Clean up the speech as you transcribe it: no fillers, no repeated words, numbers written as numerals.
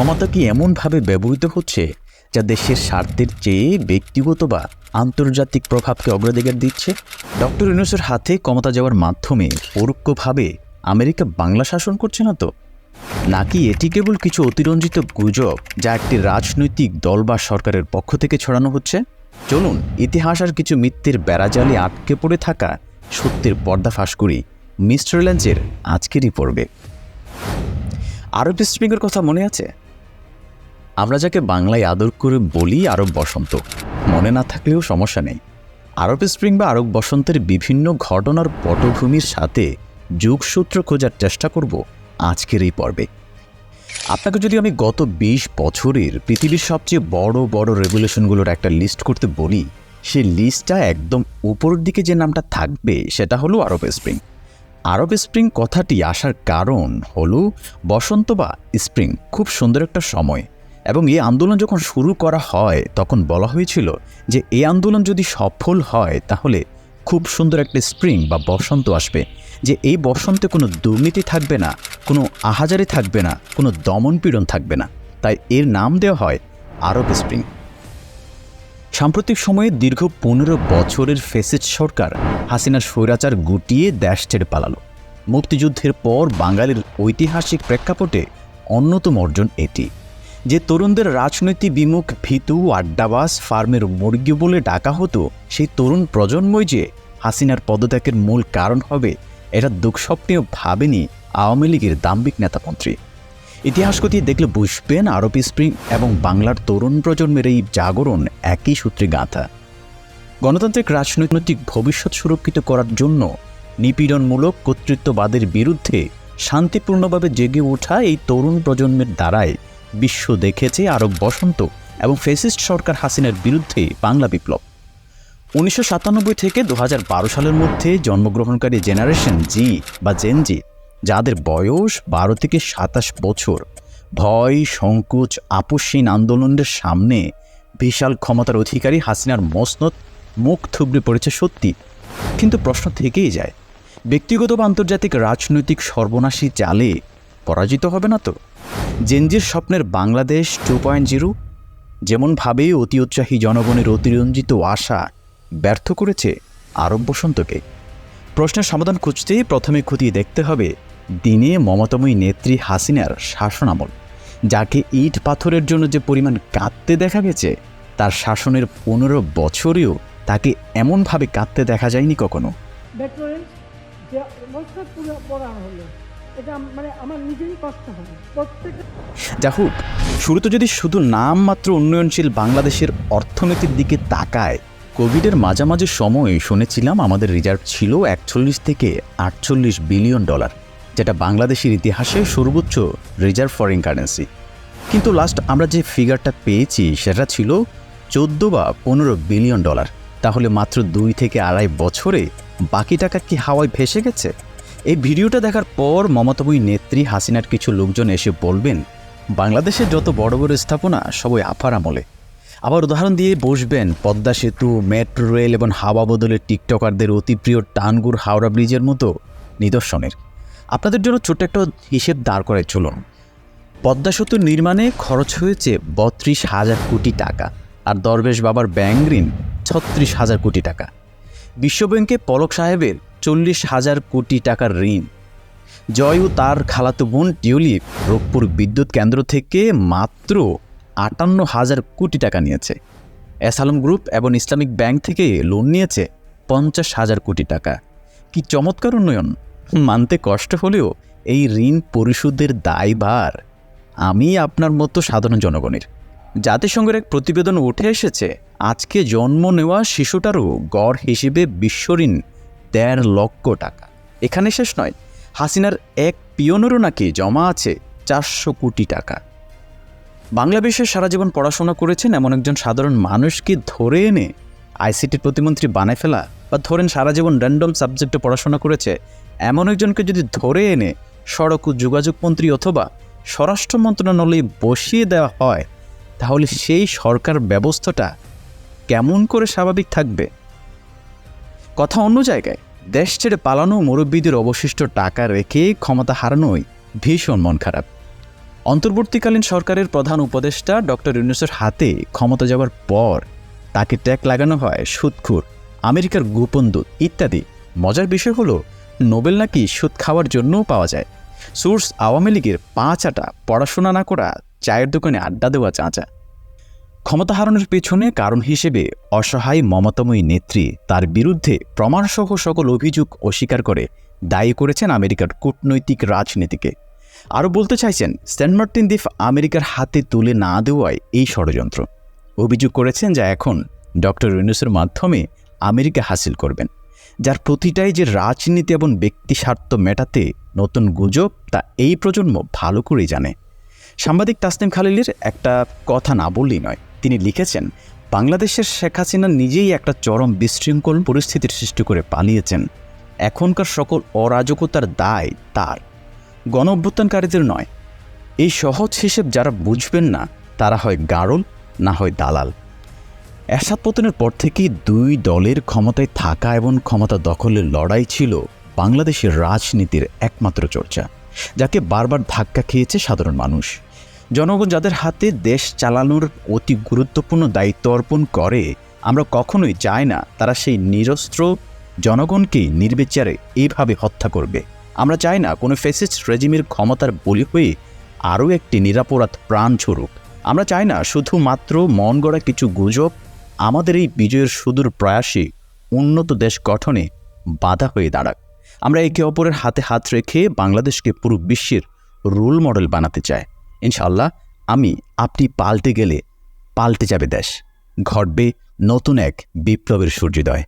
ক্ষমতা কি এমনভাবে ব্যবহৃত হচ্ছে যা দেশের স্বার্থের চেয়ে ব্যক্তিগত বা আন্তর্জাতিক প্রভাবকে অগ্রাধিকার দিচ্ছে? ডক্টর ইউনূসের হাতে ক্ষমতা যাওয়ার মাধ্যমে পরোক্ষভাবে আমেরিকা বাংলা শাসন করছে না তো? নাকি এটি কেবল কিছু অতিরঞ্জিত গুজব যা একটি রাজনৈতিক দল বা সরকারের পক্ষ থেকে ছড়ানো হচ্ছে? চলুন ইতিহাস আর কিছু মিথ্যের বেড়াজালে আটকে পড়ে থাকা সত্যের পর্দাফাশ করি মিস্টার ল্যান্সের আজকেরই পর্বে। আরব স্প্রিংয়ের কথা মনে আছে? আমরা যাকে বাংলায় আদর করে বলি আরব বসন্ত, মনে না থাকলেও সমস্যা নেই। আরব স্প্রিং বা আরব বসন্তের বিভিন্ন ঘটনার পটভূমির সাথে যোগসূত্র খোঁজার চেষ্টা করব আজকের এই পর্বে। আপনাকে যদি আমি গত ২০ বছরের পৃথিবীর সবচেয়ে বড় বড় রেভলিউশনগুলোর একটা লিস্ট করতে বলি, সেই লিস্টটা একদম উপরের দিকে যে নামটা থাকবে সেটা হলো আরব স্প্রিং। আরব স্প্রিং কথাটি আসার কারণ হলো বসন্ত বা স্প্রিং খুব সুন্দর একটা সময়, এবং এই আন্দোলন যখন শুরু করা হয় তখন বলা হয়েছিল যে এই আন্দোলন যদি সফল হয় তাহলে খুব সুন্দর একটা স্প্রিং বা বসন্ত আসবে, যে এই বসন্তে কোনো দুর্নীতি থাকবে না, কোনো আহাজারি থাকবে না, কোনো দমনপীড়ন থাকবে না। তাই এর নাম দেওয়া হয় আরব স্প্রিং। সাম্প্রতিক সময়ে দীর্ঘ ১৫ বছরের ফ্যাসিস্ট সরকার হাসিনার স্বৈরাচার গুটিয়ে দেশ ছেড়ে পালালো। মুক্তিযুদ্ধের পর বাঙালির ঐতিহাসিক প্রেক্ষাপটে অন্যতম অর্জন এটি, যে তরুণদের রাজনৈতিক বিমুখ, ভীতু, আড্ডাবাজ, ফার্মের মুরগি বলে ডাকা হতো, সেই তরুণ প্রজন্মই যে হাসিনার পদত্যাগের মূল কারণ হবে এটা দুঃস্বপ্নেও ভাবেনি আওয়ামী লীগের দাম্ভিক নেতামন্ত্রী। ইতিহাস খতিয়ে দেখলে বুঝবেন আরব স্প্রিং এবং বাংলার তরুণ প্রজন্মের এই জাগরণ একই সূত্রে গাঁথা। গণতান্ত্রিক রাজনৈতিক ভবিষ্যৎ সুরক্ষিত করার জন্য নিপীড়নমূলক কর্তৃত্ববাদের বিরুদ্ধে শান্তিপূর্ণভাবে জেগে ওঠা এই তরুণ প্রজন্মের দ্বারাই বিশ্ব দেখেছে আরব বসন্ত এবং ফ্যাসিস্ট সরকার হাসিনার বিরুদ্ধে বাংলা বিপ্লব। ১৯৯৭ থেকে ২০১২ সালের মধ্যে জন্মগ্রহণকারী জেনারেশন জি বা জেনজি, যাদের বয়স ১২ থেকে ২৭ বছর, ভয়, সংকোচ, আপোষহীন আন্দোলনের সামনে বিশাল ক্ষমতার অধিকারী হাসিনার মসনদ মুখ থুবড়ে পড়েছে সত্যি, কিন্তু প্রশ্ন থেকেই যায়, ব্যক্তিগত বা আন্তর্জাতিক রাজনৈতিক সর্বনাশী চালে পরাজিত হবে না তো? জেনজির স্বপ্নের বাংলাদেশ 2.0 যেমনভাবে অতি উৎসাহী জনগণের অতিরঞ্জিত আশা ব্যর্থ করেছে আরব বসন্তকে। প্রশ্নের সমাধান খুঁজতে প্রথমে খতিয়ে দেখতে হবে দিনে মমতাময়ী নেত্রী হাসিনার শাসনামল, যাকে ইট পাথরের জন্য যে পরিমাণ কাঁদতে দেখা গেছে, তার শাসনের ১৫ বছরেও তাকে এমনভাবে কাঁদতে দেখা যায়নি কখনো। যা হোক, শুরুতে যদি শুধু নামমাত্র উন্নয়নশীল বাংলাদেশের অর্থনীতির দিকে তাকায়, কোভিডের মাঝামাঝি সময়ে শুনেছিলাম আমাদের রিজার্ভ ছিল ৪১ থেকে ৪৮ বিলিয়ন ডলার, যেটা বাংলাদেশের ইতিহাসে সর্বোচ্চ রিজার্ভ ফরেন কারেন্সি। কিন্তু লাস্ট আমরা যে ফিগারটা পেয়েছি সেটা ছিল ১৪ বা ১৫ বিলিয়ন ডলার। তাহলে মাত্র ২ থেকে আড়াই বছরে বাকি টাকা কি হাওয়ায় ভেসে গেছে? এই ভিডিওটা দেখার পর মমতাময়ী নেত্রী হাসিনার কিছু লোকজন এসে বলবেন বাংলাদেশের যত বড় বড় স্থাপনা সবই আফার আমলে। আবার উদাহরণ দিয়ে বসবেন পদ্মা সেতু, মেট্রো রেল এবং হাওয়া বদলের টিকটকারদের অতি প্রিয় টানগুর হাওড়া ব্রিজের মতো নিদর্শনের। আপনাদের জন্য ছোট্ট একটা হিসেব দাঁড় করায় চলুন। পদ্মা সেতু নির্মাণে খরচ হয়েছে ৩২,০০০ কোটি টাকা, আর দরবেশ বাবার ব্যাংক ঋণ ৩৬,০০০ কোটি টাকা। বিশ্বব্যাংকে পলক সাহেবের ৪০,০০০ কোটি টাকার ঋণ। জয় ও তার খালাতো বোন টিউলিপ রূপপুর বিদ্যুৎ কেন্দ্র থেকে মাত্র ৫৮,০০০ কোটি টাকা নিয়েছে। এসালম গ্রুপ এবং ইসলামিক ব্যাংক থেকে লোন নিয়েছে ৫০,০০০ কোটি টাকা। কি চমৎকার উন্নয়ন! মানতে কষ্ট হলেও এই ঋণ পরিশোধের দায়ভার আমি আপনার মতো সাধারণ জনগণের। জাতিসংঘের এক প্রতিবেদন উঠে এসেছে, আজকে জন্ম নেওয়া শিশুটারও গড় হিসেবে বিশ্বঋণ ১.৫ লক্ষ টাকা। এখানে শেষ নয়, হাসিনার এক পিয়নেরও নাকি জমা আছে ৪০০ কোটি টাকা। বাংলা বিষয়ে সারা জীবন পড়াশোনা করেছেন এমন একজন সাধারণ মানুষকে ধরে এনে আইসিটির প্রতিমন্ত্রী বানায় ফেলা, বা ধরেন সারা জীবন র্যান্ডম সাবজেক্টে পড়াশোনা করেছে এমন একজনকে যদি ধরে এনে সড়ক ও যোগাযোগ মন্ত্রী অথবা স্বরাষ্ট্র মন্ত্রণালয়ে বসিয়ে দেওয়া হয়, তাহলে সেই সরকার ব্যবস্থাটা কেমন করে স্বাভাবিক থাকবে? কথা অন্য জায়গায়, দেশ ছেড়ে পালানো মুরব্বীদের অবশিষ্ট টাকা রেখে ক্ষমতা হারানোই ভীষণ মন খারাপ। অন্তর্বর্তীকালীন সরকারের প্রধান উপদেষ্টা ডক্টর ইউনূসের হাতে ক্ষমতা যাওয়ার পর তাকে ট্যাগ লাগানো হয় সুদখোর, আমেরিকার গোপন দূত ইত্যাদি। মজার বিষয় হলো নোবেল নাকি সুদ খাওয়ার জন্যও পাওয়া যায়। সোর্স আওয়ামী লীগের 5 আটা পড়াশোনা না করা চায়ের দোকানে আড্ডা দেওয়া চাঁচা। ক্ষমতা হারানোর পেছনে কারণ হিসেবে অসহায় মমতাময়ী নেত্রী তার বিরুদ্ধে প্রমাণসহ সকল অভিযোগ অস্বীকার করে দায়ী করেছেন আমেরিকার কূটনৈতিক রাজনীতিকে। আরও বলতে চাইছেন সেন্ট মার্টিন দ্বীপ আমেরিকার হাতে তুলে না দেওয়ায় এই ষড়যন্ত্র। অভিযোগ করেছেন যা এখন ডক্টর ইউনূসের মাধ্যমে আমেরিকা হাসিল করবেন, যার প্রতিটাই যে রাজনীতি এবং ব্যক্তি স্বার্থ মেটাতে নতুন গুজব তা এই প্রজন্ম ভালো করেই জানে। সাংবাদিক তাসনিম খালিলের একটা কথা না বললেই নয়। তিনি লিখেছেন, বাংলাদেশের শেখ হাসিনা নিজেই একটা চরম বিশৃঙ্খল পরিস্থিতির সৃষ্টি করে পালিয়েছেন। এখনকার সকল অরাজকতার দায় তার, গণ অভ্যুত্থানকারীদের নয়। এই সহজ হিসেব যারা বুঝবেন না তারা হয় গাড়ল না হয় দালাল। এরশাদ পতনের পর থেকেই 2 দলের ক্ষমতায় থাকা এবং ক্ষমতা দখলের লড়াই ছিল বাংলাদেশের রাজনীতির একমাত্র চর্চা, যাকে বারবার ধাক্কা খেয়েছে সাধারণ মানুষ। জনগণ যাদের হাতে দেশ চালানোর অতি গুরুত্বপূর্ণ দায়িত্ব অর্পণ করে, আমরা কখনোই চাই না তারা সেই নিরস্ত্র জনগণকেই নির্বিচারে এইভাবে হত্যা করবে। আমরা চাই না কোনো ফ্যাসিস্ট রেজিমের ক্ষমতার বলি হয়ে আরও একটি নিরাপরাধ প্রাণ ছড়ুক। আমরা চাই না শুধুমাত্র মন গড়া কিছু গুজব আমাদের এই বিজয়ের সুদূর প্রয়াসে উন্নত দেশ গঠনে বাধা হয়ে দাঁড়াক। আমরা একে অপরের হাতে হাত রেখে বাংলাদেশকে পুরো বিশ্বের রোল মডেল বানাতে চাই। ইনশাআল্লাহ আপনি পাল্টে গেলে পাল্টে যাবে দেশ, ঘটবে নতুন এক বিপ্লবের সূর্যোদয়।